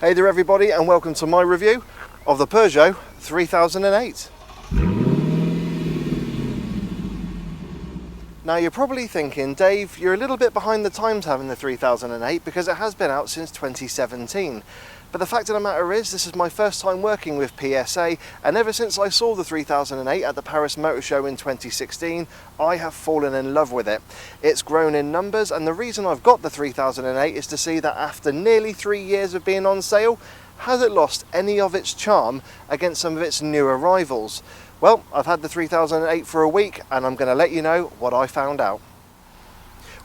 Hey there everybody, and welcome to my review of the Peugeot 3008. Now you're probably thinking, Dave, you're a little bit behind the times having the 3008 because it has been out since 2017. But the fact of the matter is, this is my first time working with PSA, and ever since I saw the 3008 at the Paris Motor Show in 2016, I have fallen in love with it. It's grown in numbers, and the reason I've got the 3008 is to see that after nearly 3 years of being on sale, has it lost any of its charm against some of its newer rivals? Well, I've had the 3008 for a week, and I'm going to let you know what I found out.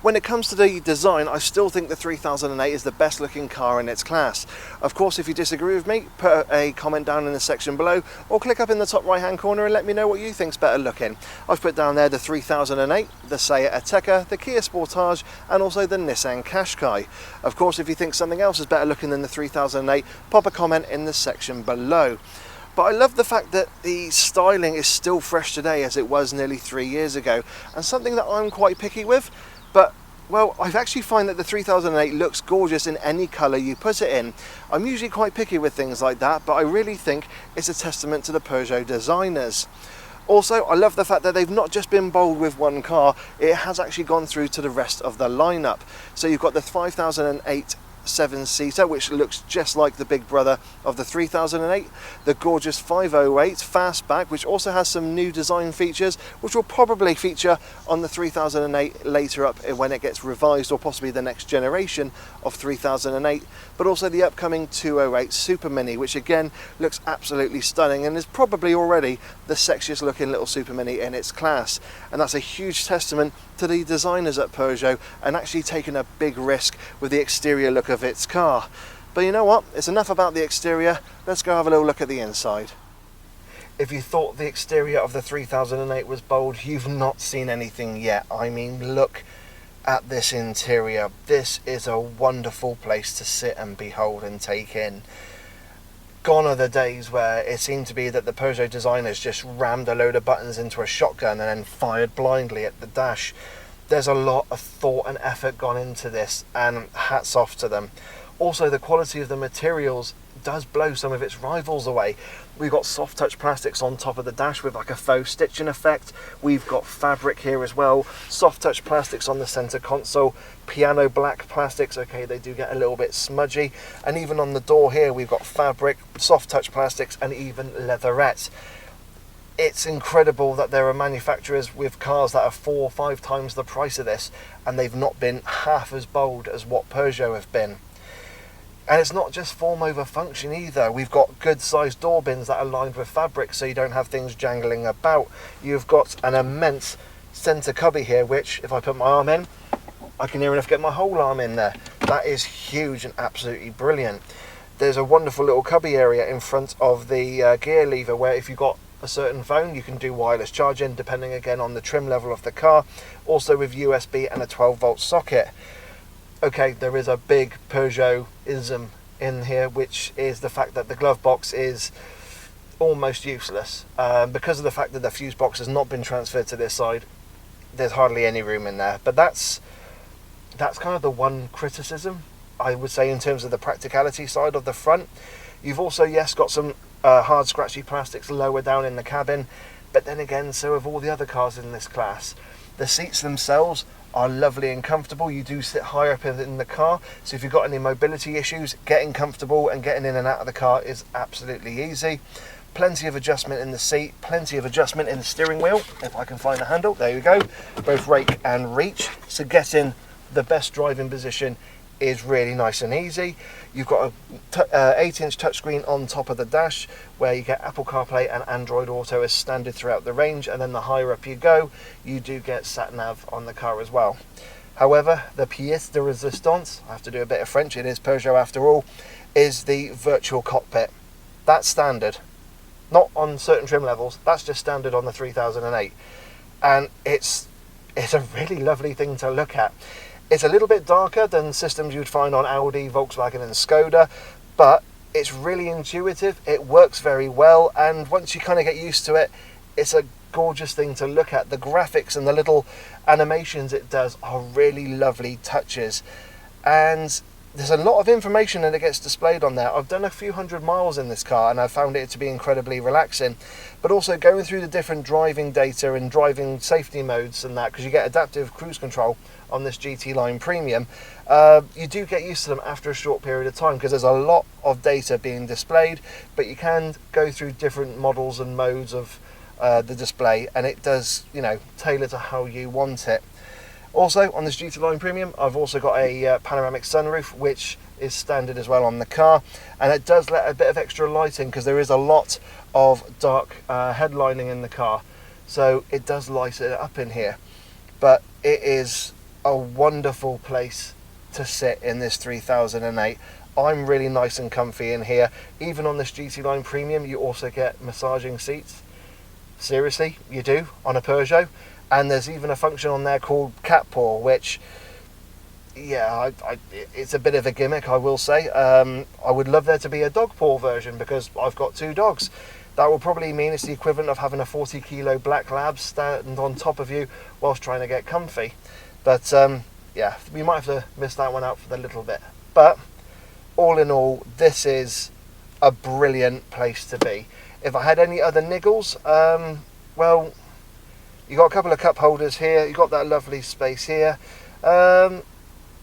When it comes to the design, I still think the 3008 is the best looking car in its class. Of course, if you disagree with me, put a comment down in the section below, or click up in the top right hand corner and let me know what you think's better looking. I've put down there the 3008, the Seat Ateca, the Kia Sportage, and also the Nissan Qashqai. Of course, if you think something else is better looking than the 3008, pop a comment in the section below. But I love the fact that the styling is still fresh today as it was nearly 3 years ago, and something that I'm quite picky with. But, well, I actually find that the 3008 looks gorgeous in any colour you put it in. I'm usually quite picky with things like that, but I really think it's a testament to the Peugeot designers. Also, I love the fact that they've not just been bold with one car, it has actually gone through to the rest of the lineup. So you've got the 5008 7-seater, which looks just like the big brother of the 3008, the gorgeous 508 fastback, which also has some new design features which will probably feature on the 3008 later up when it gets revised, or possibly the next generation of 3008, but also the upcoming 208 Super Mini, which again looks absolutely stunning and is probably already the sexiest looking little Super Mini in its class. And that's a huge testament to the designers at Peugeot and actually taking a big risk with the exterior look of its car. But you know what, it's enough about the exterior, let's go have a little look at the inside. If you thought the exterior of the 3008 was bold, you've not seen anything yet. I mean, look at this interior. This is a wonderful place to sit and behold and take in. Gone are the days where it seemed to be that the Peugeot designers just rammed a load of buttons into a shotgun and then fired blindly at the dash. There's a lot of thought and effort gone into this, and hats off to them. Also, the quality of the materials does blow some of its rivals away. We've got soft touch plastics on top of the dash with like a faux stitching effect. We've got fabric here as well, soft touch plastics on the center console, piano black plastics. Okay, they do get a little bit smudgy, and even on the door here we've got fabric, soft touch plastics, and even leatherette. It's incredible that there are manufacturers with cars that are 4 or 5 times the price of this, and they've not been half as bold as what Peugeot have been. And it's not just form over function either. We've got good sized door bins that are lined with fabric so you don't have things jangling about. You've got an immense centre cubby here, which if I put my arm in, I can near enough get my whole arm in there. That is huge and absolutely brilliant. There's a wonderful little cubby area in front of the gear lever where if you've got a certain phone you can do wireless charging, depending again on the trim level of the car. Also with USB and a 12-volt socket. Okay, there is a big Peugeot-ism in here, which is the fact that the glove box is almost useless. Because of the fact that the fuse box has not been transferred to this side, there's hardly any room in there. But that's kind of the one criticism, I would say, in terms of the practicality side of the front. You've also, yes, got some hard scratchy plastics lower down in the cabin, but then again, so have all the other cars in this class. The seats themselves are lovely and comfortable. You do sit higher up in the car, so if you've got any mobility issues, getting comfortable and getting in and out of the car is absolutely easy. Plenty of adjustment in the seat, plenty of adjustment in the steering wheel, if I can find the handle, there you go, both rake and reach, so getting the best driving position is really nice and easy. You've got a 8-inch touchscreen on top of the dash where you get Apple CarPlay and Android Auto as standard throughout the range, and then the higher up you go you do get sat-nav on the car as well. However, the pièce de résistance, I have to do a bit of French, it is Peugeot after all, is the virtual cockpit. That's standard, not on certain trim levels, that's just standard on the 3008, and it's a really lovely thing to look at. It's a little bit darker than systems you'd find on Audi, Volkswagen and Skoda, but it's really intuitive, it works very well, and once you kind of get used to it, it's a gorgeous thing to look at. The graphics and the little animations it does are really lovely touches, and there's a lot of information that gets displayed on there. I've done a few hundred miles in this car and I found it to be incredibly relaxing, but also going through the different driving data and driving safety modes and that, because you get adaptive cruise control on this GT Line Premium, you do get used to them after a short period of time, because there's a lot of data being displayed, but you can go through different models and modes of the display, and it does, you know, tailor to how you want it. Also, on this GT Line Premium, I've also got a panoramic sunroof, which is standard as well on the car, and it does let a bit of extra lighting, because there is a lot of dark headlining in the car, so it does light it up in here. But it is a wonderful place to sit in this 3008. I'm really nice and comfy in here. Even on this GT Line Premium, you also get massaging seats. Seriously, you do, on a Peugeot. And there's even a function on there called cat paw, which, yeah, it's a bit of a gimmick, I will say. I would love there to be a dog paw version, because I've got 2 dogs. That will probably mean it's the equivalent of having a 40-kilo black lab stand on top of you whilst trying to get comfy. But yeah, we might have to miss that one out for a little bit. But all in all, this is a brilliant place to be. If I had any other niggles, well, you got a couple of cup holders here, you got that lovely space here. I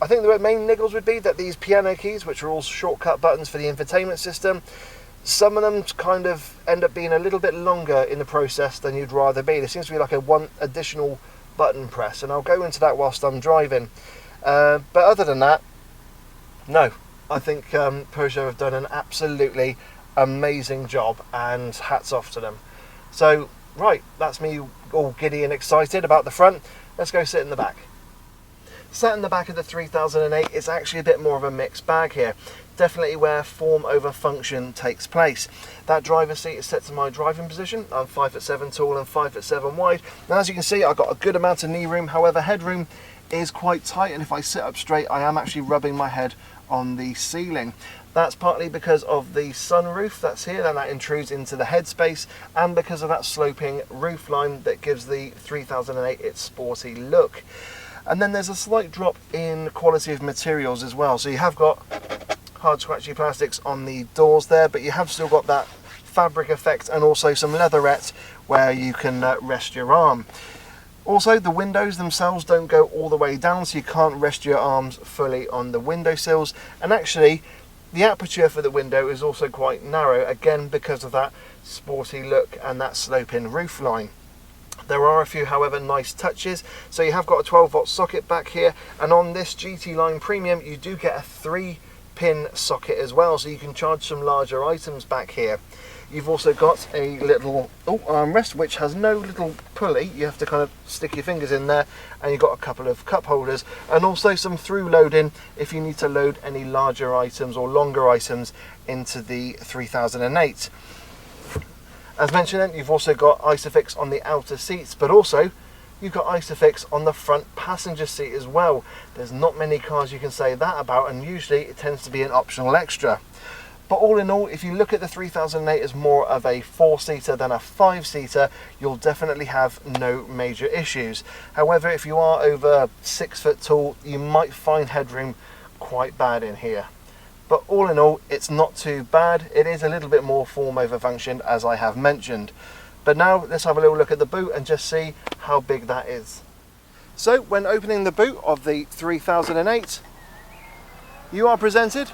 think the main niggles would be that these piano keys, which are all shortcut buttons for the infotainment system, some of them kind of end up being a little bit longer in the process than you'd rather be. There seems to be like a one additional button press, and I'll go into that whilst I'm driving. But other than that, no, I think Peugeot have done an absolutely amazing job, and hats off to them. So, right, that's me all giddy and excited about the front. Let's go sit in the back. Sat in the back of the 3008, it's actually a bit more of a mixed bag here. Definitely where form over function takes place. That driver's seat is set to my driving position. I'm 5'7" tall and 5'7" wide. Now, as you can see, I've got a good amount of knee room. However, headroom is quite tight, and if I sit up straight, I am actually rubbing my head on the ceiling. That's partly because of the sunroof that's here, and that intrudes into the headspace, and because of that sloping roof line that gives the 3008 its sporty look. And then there's a slight drop in quality of materials as well. So you have got hard scratchy plastics on the doors there, but you have still got that fabric effect, and also some leatherette where you can rest your arm. Also, the windows themselves don't go all the way down, so you can't rest your arms fully on the windowsills. And actually, the aperture for the window is also quite narrow, again because of that sporty look and that sloping roof line. There are a few, however, nice touches. So you have got a 12-volt socket back here, and on this GT Line Premium you do get a 3-pin socket as well, so you can charge some larger items back here. You've also got a little armrest which has no little pulley. You have to kind of stick your fingers in there, and you've got a couple of cup holders, and also some through loading if you need to load any larger items or longer items into the 3008. As mentioned then, you've also got Isofix on the outer seats, but also you've got Isofix on the front passenger seat as well. There's not many cars you can say that about, and usually it tends to be an optional extra. But all in all, if you look at the 3008 as more of a 4-seater than a 5-seater, you'll definitely have no major issues. However, if you are over 6 foot tall, you might find headroom quite bad in here. But all in all, it's not too bad. It is a little bit more form over function, as I have mentioned. But now let's have a little look at the boot and just see how big that is. So when opening the boot of the 3008, you are presented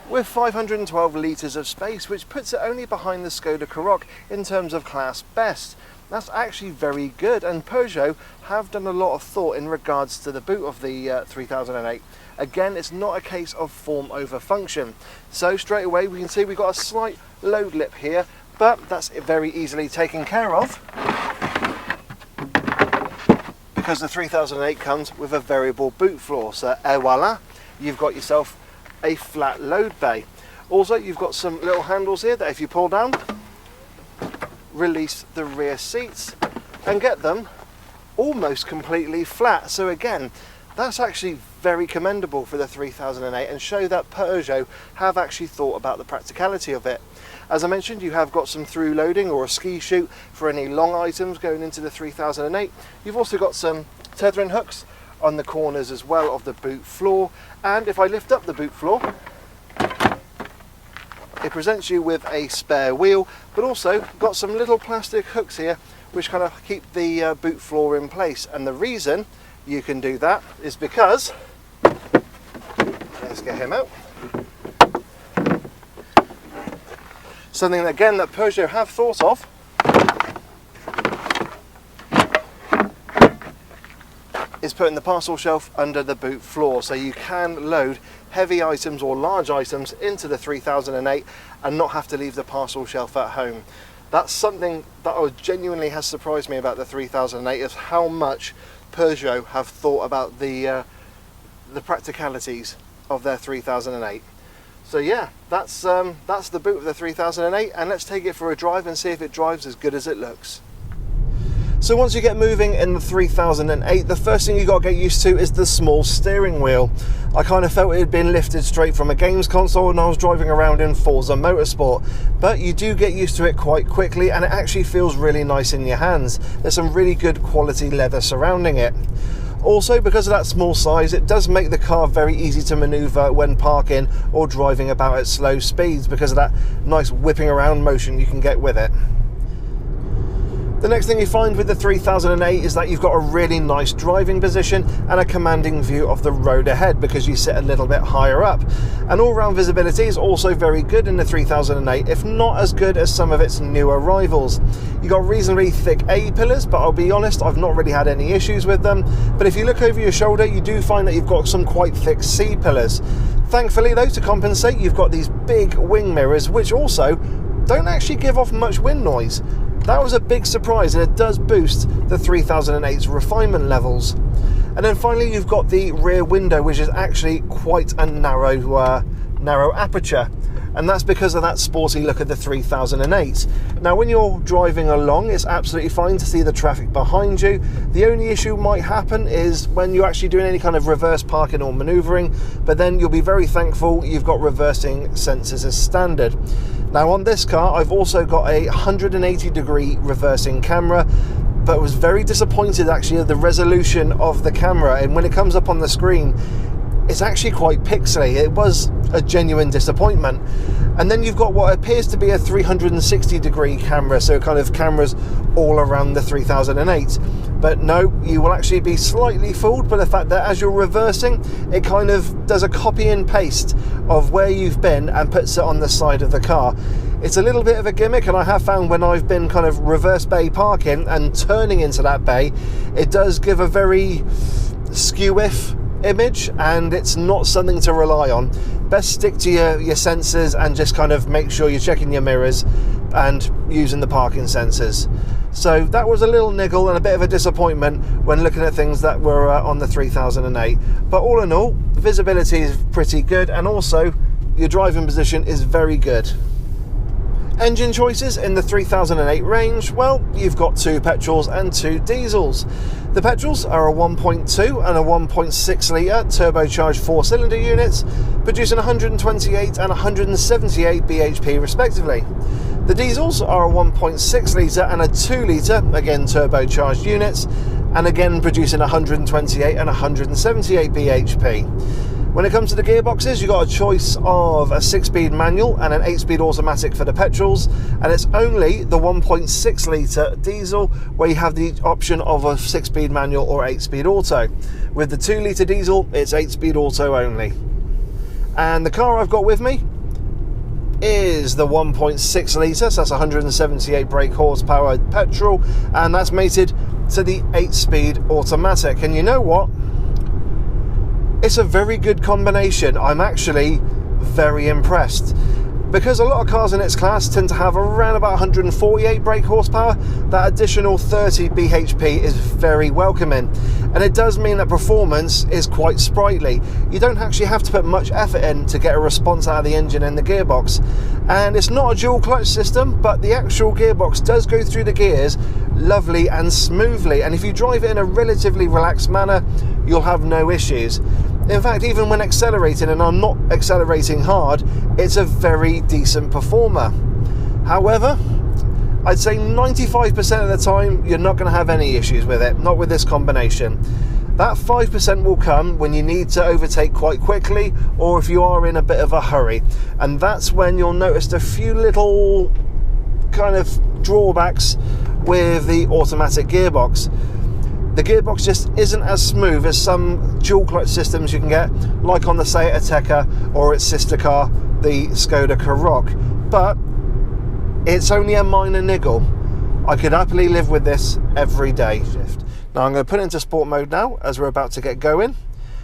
with 512 litres of space, which puts it only behind the Skoda Karoq in terms of class best. That's actually very good, and Peugeot have done a lot of thought in regards to the boot of the 3008. Again, it's not a case of form over function. So straight away we can see we've got a slight load lip here, but that's very easily taken care of, because the 3008 comes with a variable boot floor. So voila, you've got yourself a flat load bay. Also, you've got some little handles here that if you pull down, release the rear seats and get them almost completely flat. So again, that's actually very commendable for the 3008, and show that Peugeot have actually thought about the practicality of it. As I mentioned, you have got some through loading or a ski chute for any long items going into the 3008. You've also got some tethering hooks on the corners as well of the boot floor. And if I lift up the boot floor, it presents you with a spare wheel, but also got some little plastic hooks here which kind of keep the boot floor in place. And the reason you can do that is because, let's get him out, something again that Peugeot have thought of is putting the parcel shelf under the boot floor, so you can load heavy items or large items into the 3008 and not have to leave the parcel shelf at home. That's something that genuinely has surprised me about the 3008, is how much Peugeot have thought about the practicalities of their 3008. So yeah, that's the boot of the 3008, and let's take it for a drive and see if it drives as good as it looks. So once you get moving in the 3008, the first thing you got to get used to is the small steering wheel. I kind of felt it had been lifted straight from a games console and I was driving around in Forza Motorsport, but you do get used to it quite quickly and it actually feels really nice in your hands. There's some really good quality leather surrounding it. Also, because of that small size, it does make the car very easy to maneuver when parking or driving about at slow speeds because of that nice whipping around motion you can get with it. The next thing you find with the 3008 is that you've got a really nice driving position and a commanding view of the road ahead because you sit a little bit higher up. And all-round visibility is also very good in the 3008, if not as good as some of its newer rivals. You've got reasonably thick A-pillars, but I'll be honest, I've not really had any issues with them. But if you look over your shoulder, you do find that you've got some quite thick C-pillars. Thankfully though, to compensate, you've got these big wing mirrors, which also don't actually give off much wind noise. That was a big surprise, and it does boost the 3008's refinement levels. And then finally you've got the rear window, which is actually quite a narrow aperture, and that's because of that sporty look of the 3008. Now when you're driving along, it's absolutely fine to see the traffic behind you. The only issue might happen is when you're actually doing any kind of reverse parking or manoeuvring, but then you'll be very thankful you've got reversing sensors as standard. Now on this car, I've also got a 180-degree reversing camera, but was very disappointed actually at the resolution of the camera, and when it comes up on the screen, it's actually quite pixely. It was a genuine disappointment. And then you've got what appears to be a 360-degree camera, so kind of cameras all around the 3008. But no, you will actually be slightly fooled by the fact that as you're reversing, it kind of does a copy and paste of where you've been and puts it on the side of the car. It's a little bit of a gimmick, and I have found when I've been kind of reverse bay parking and turning into that bay, it does give a very skew-if image, and it's not something to rely on. Best stick to your sensors and just kind of make sure you're checking your mirrors and using the parking sensors. So that was a little niggle and a bit of a disappointment when looking at things that were on the 3008. But all in all, visibility is pretty good, and also your driving position is very good. Engine choices in the 3008 range, well, you've got 2 petrols and 2 diesels. The petrols are a 1.2 and a 1.6 litre turbocharged 4-cylinder units, producing 128 and 178 bhp respectively. The diesels are a 1.6 litre and a 2 litre, again turbocharged units, and again producing 128 and 178 bhp. When it comes to the gearboxes, you've got a choice of a 6-speed manual and an 8-speed automatic for the petrols, and it's only the 1.6 litre diesel where you have the option of a 6-speed manual or 8-speed auto. With the 2 litre diesel, it's 8-speed auto only. And the car I've got with me is the 1.6 litre, so that's 178 brake horsepower petrol, and that's mated to the 8-speed automatic. And you know what? It's a very good combination. I'm actually very impressed. Because a lot of cars in its class tend to have around about 148 brake horsepower, that additional 30 bhp is very welcoming. And it does mean that performance is quite sprightly. You don't actually have to put much effort in to get a response out of the engine and the gearbox. And it's not a dual clutch system, but the actual gearbox does go through the gears lovely and smoothly. And if you drive it in a relatively relaxed manner, you'll have no issues. In fact, even when accelerating, and I'm not accelerating hard, it's a very decent performer. However, I'd say 95% of the time, you're not going to have any issues with it, not with this combination. That 5% will come when you need to overtake quite quickly, or if you are in a bit of a hurry. And that's when you'll notice a few little kind of drawbacks with the automatic gearbox. The gearbox just isn't as smooth as some dual clutch systems you can get, like on the Seat Ateca or its sister car, the Skoda Karoq. But it's only a minor niggle. I could happily live with this every day. Now I'm going to put it into sport mode now, as we're about to get going.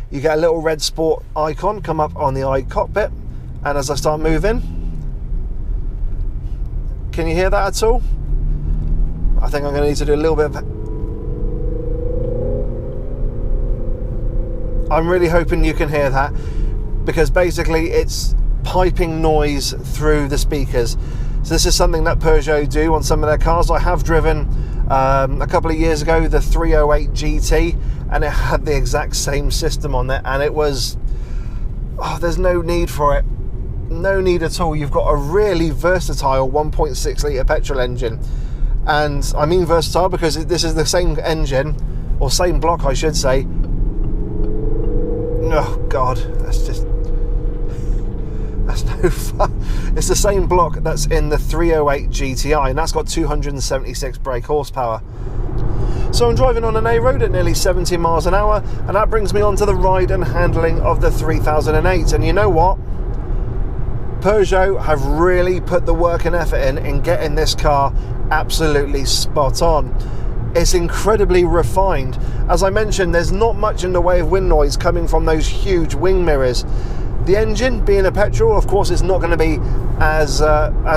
You get a little red sport icon come up on the i-cockpit, and as I start moving, can you hear that at all? I think I'm going to need to do a little bit of... I'm really hoping you can hear that, because basically it's piping noise through the speakers. So this is something that Peugeot do on some of their cars. I have driven a couple of years ago the 308 GT, and it had the exact same system on there, and it was, there's no need for it. No need at all. You've got a really versatile 1.6 litre petrol engine, and I mean versatile because this is the same engine, or same block I should say. Oh God, that's no fun. It's the same block that's in the 308 GTI, and that's got 276 brake horsepower. So I'm driving on an A road at nearly 70 miles an hour, and that brings me on to the ride and handling of the 3008. And you know what? Peugeot have really put the work and effort in getting this car absolutely spot on. It's incredibly refined. As I mentioned, there's not much in the way of wind noise coming from those huge wing mirrors. The engine, being a petrol, of course, is not going to be as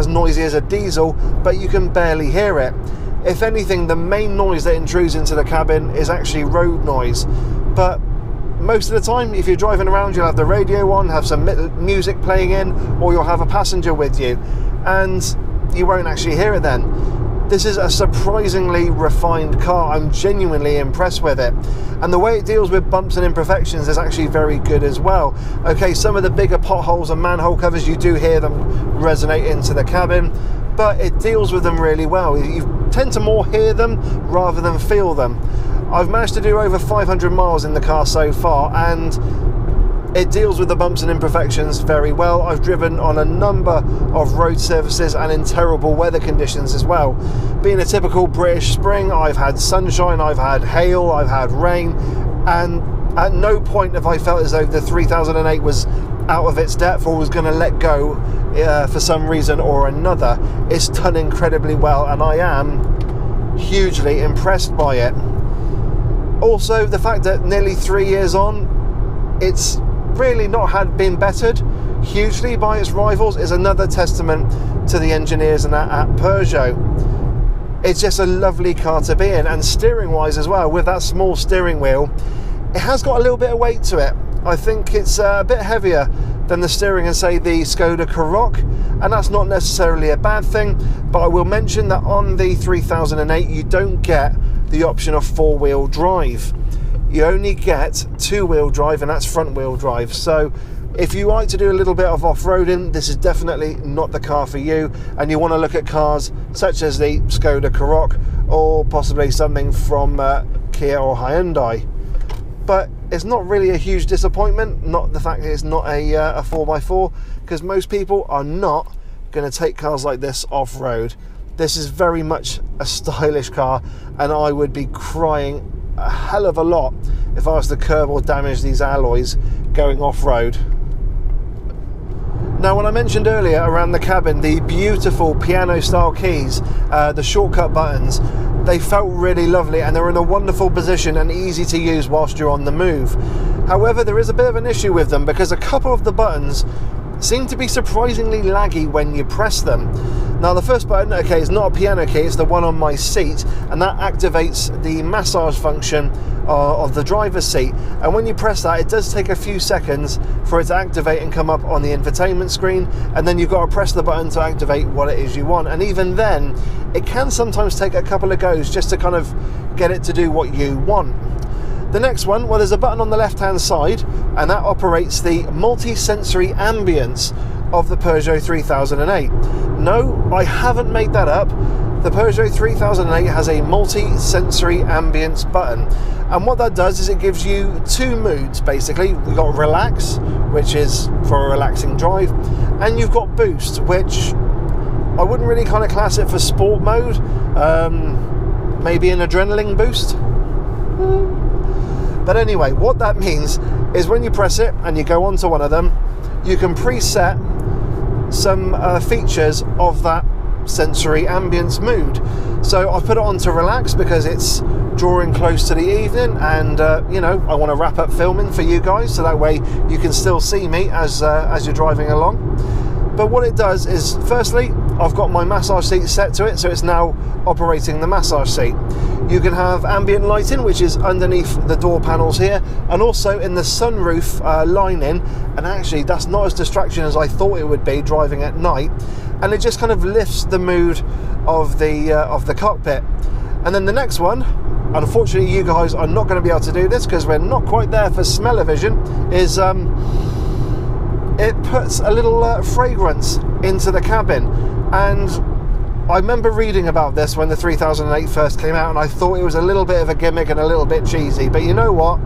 noisy as a diesel, but you can barely hear it. If anything, the main noise that intrudes into the cabin is actually road noise. But most of the time, if you're driving around, you'll have the radio on, have some music playing in, or you'll have a passenger with you, and you won't actually hear it then. This is a surprisingly refined car. I'm genuinely impressed with it. And the way it deals with bumps and imperfections is actually very good as well. Okay, some of the bigger potholes and manhole covers, you do hear them resonate into the cabin, but it deals with them really well. You tend to more hear them rather than feel them. I've managed to do over 500 miles in the car so far, and it deals with the bumps and imperfections very well. I've driven on a number of road surfaces and in terrible weather conditions as well. Being a typical British spring, I've had sunshine, I've had hail, I've had rain, and at no point have I felt as though the 3008 was out of its depth or was going to let go for some reason or another. It's done incredibly well, and I am hugely impressed by it. Also, the fact that nearly 3 years on, it's really not been bettered hugely by its rivals is another testament to the engineers and at Peugeot. It's just a lovely car to be in, and steering wise as well, with that small steering wheel, it has got a little bit of weight to it. I think it's a bit heavier than the steering in, say, the Skoda Karoq, and that's not necessarily a bad thing, but I will mention that on the 3008 you don't get the option of four-wheel drive. You only get two-wheel drive, and that's front-wheel drive. So if you like to do a little bit of off-roading, this is definitely not the car for you, and you want to look at cars such as the Skoda Karoq or possibly something from Kia or Hyundai. But it's not really a huge disappointment, not the fact that it's not a 4x4, because most people are not going to take cars like this off-road. This is very much a stylish car, and I would be crying a hell of a lot if I was to curb or damage these alloys going off-road. Now, when I mentioned earlier around the cabin the beautiful piano style keys, the shortcut buttons, they felt really lovely, and they're in a wonderful position and easy to use whilst you're on the move. However, there is a bit of an issue with them, because a couple of the buttons seem to be surprisingly laggy when you press them. Now, the first button, okay, is not a piano key, it's the one on my seat, and that activates the massage function of the driver's seat. And when you press that, it does take a few seconds for it to activate and come up on the infotainment screen, and then you've got to press the button to activate what it is you want. And even then, it can sometimes take a couple of goes just to kind of get it to do what you want. The next one, well, there's a button on the left-hand side, and that operates the multi-sensory ambience of the Peugeot 3008. No, I haven't made that up. the Peugeot 3008 has a multi-sensory ambience button, and what that does is it gives you two moods basically. We've got relax, which is for a relaxing drive, and you've got boost, which I wouldn't really kind of class it for sport mode, maybe an adrenaline boost. But anyway, what that means is when you press it and you go onto one of them, you can preset some features of that sensory ambience mood. So I've put it on to relax because it's drawing close to the evening, and you know, I want to wrap up filming for you guys so that way you can still see me as you're driving along. But what it does is, firstly, I've got my massage seat set to it, so it's now operating the massage seat. You can have ambient lighting, which is underneath the door panels here, and also in the sunroof lining, and actually that's not as distraction as I thought it would be driving at night, and it just kind of lifts the mood of the cockpit. And then the next one, unfortunately you guys are not going to be able to do this because we're not quite there for smell-o-vision, is it puts a little fragrance into the cabin. And I remember reading about this when the 3008 first came out, and I thought it was a little bit of a gimmick and a little bit cheesy, but you know what?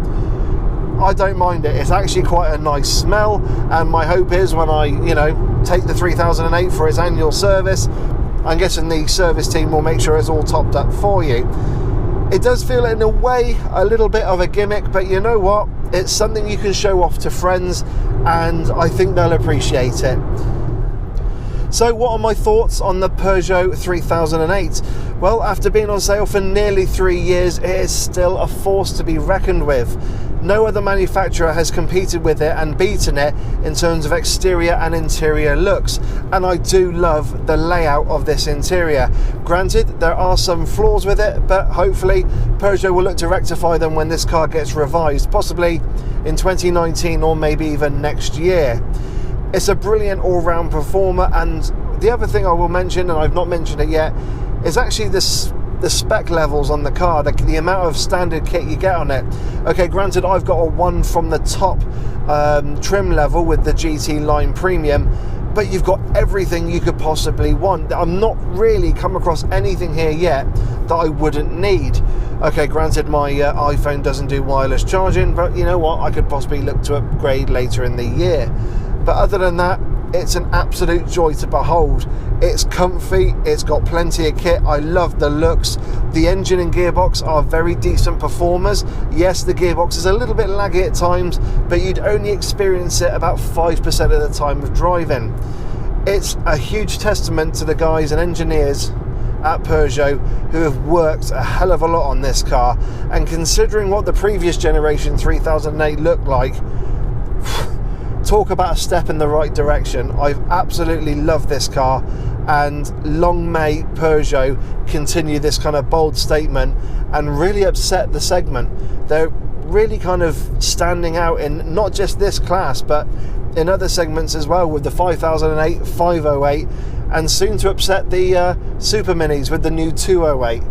I don't mind it. It's actually quite a nice smell, and my hope is when I, you know, take the 3008 for its annual service, I'm guessing the service team will make sure it's all topped up for you. It does feel in a way a little bit of a gimmick, but you know what? It's something you can show off to friends, and I think they'll appreciate it. So what are my thoughts on the Peugeot 3008? Well, after being on sale for nearly 3 years, it is still a force to be reckoned with. No other manufacturer has competed with it and beaten it in terms of exterior and interior looks, and I do love the layout of this interior. Granted, there are some flaws with it, but hopefully Peugeot will look to rectify them when this car gets revised, possibly in 2019 or maybe even next year. It's a brilliant all-round performer, and the other thing I will mention, and I've not mentioned it yet, is actually the spec levels on the car, the amount of standard kit you get on it. Okay, granted, I've got a one from the top trim level with the GT Line Premium, but you've got everything you could possibly want. I'm not really come across anything here yet that I wouldn't need. Okay, granted, my iPhone doesn't do wireless charging, but you know what, I could possibly look to upgrade later in the year. But other than that, it's an absolute joy to behold. It's comfy, it's got plenty of kit, I love the looks. The engine and gearbox are very decent performers. Yes, the gearbox is a little bit laggy at times, but you'd only experience it about 5% of the time of driving. It's a huge testament to the guys and engineers at Peugeot who have worked a hell of a lot on this car, and considering what the previous generation 3008 looked like, talk about a step in the right direction. I've absolutely loved this car, and long may Peugeot continue this kind of bold statement and really upset the segment. They're really kind of standing out in not just this class but in other segments as well, with the 5008, 508, and soon to upset the Super Minis with the new 208.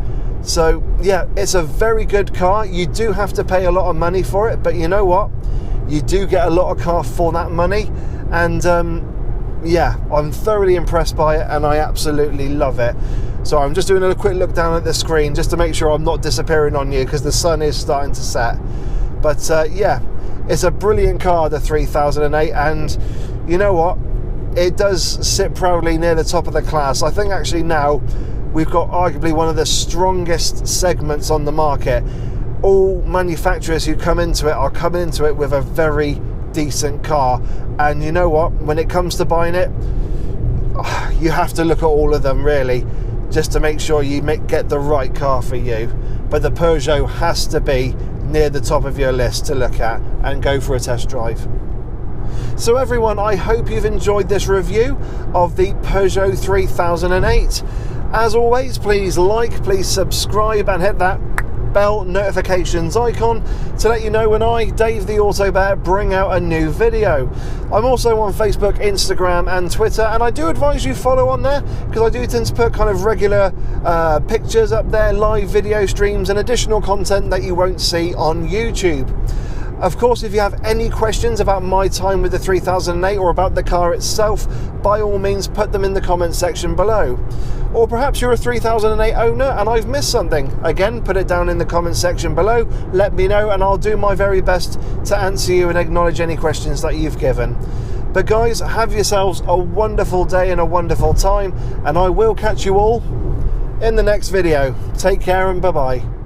So yeah, it's a very good car. You do have to pay a lot of money for it, but you know what? You do get a lot of car for that money, and yeah, I'm thoroughly impressed by it, and I absolutely love it. So I'm just doing a quick look down at the screen just to make sure I'm not disappearing on you, because the sun is starting to set. But yeah, it's a brilliant car, the 3008, and you know what? It does sit proudly near the top of the class. I think actually now we've got arguably one of the strongest segments on the market. All manufacturers who come into it are coming into it with a very decent car, and you know what, when it comes to buying it, you have to look at all of them really, just to make sure you get the right car for you. But the Peugeot has to be near the top of your list to look at and go for a test drive. So everyone, I hope you've enjoyed this review of the Peugeot 3008. As always, please like, please subscribe, and hit that bell notifications icon to let you know when I, Dave the Auto Bear, bring out a new video. I'm also on Facebook, Instagram and Twitter, and I do advise you follow on there, because I do tend to put kind of regular pictures up there, live video streams and additional content that you won't see on YouTube. Of course, if you have any questions about my time with the 3008 or about the car itself, by all means put them in the comments section below. Or perhaps you're a 3008 owner and I've missed something. Again, put it down in the comments section below, let me know, and I'll do my very best to answer you and acknowledge any questions that you've given. But guys, have yourselves a wonderful day and a wonderful time, and I will catch you all in the next video. Take care and bye-bye.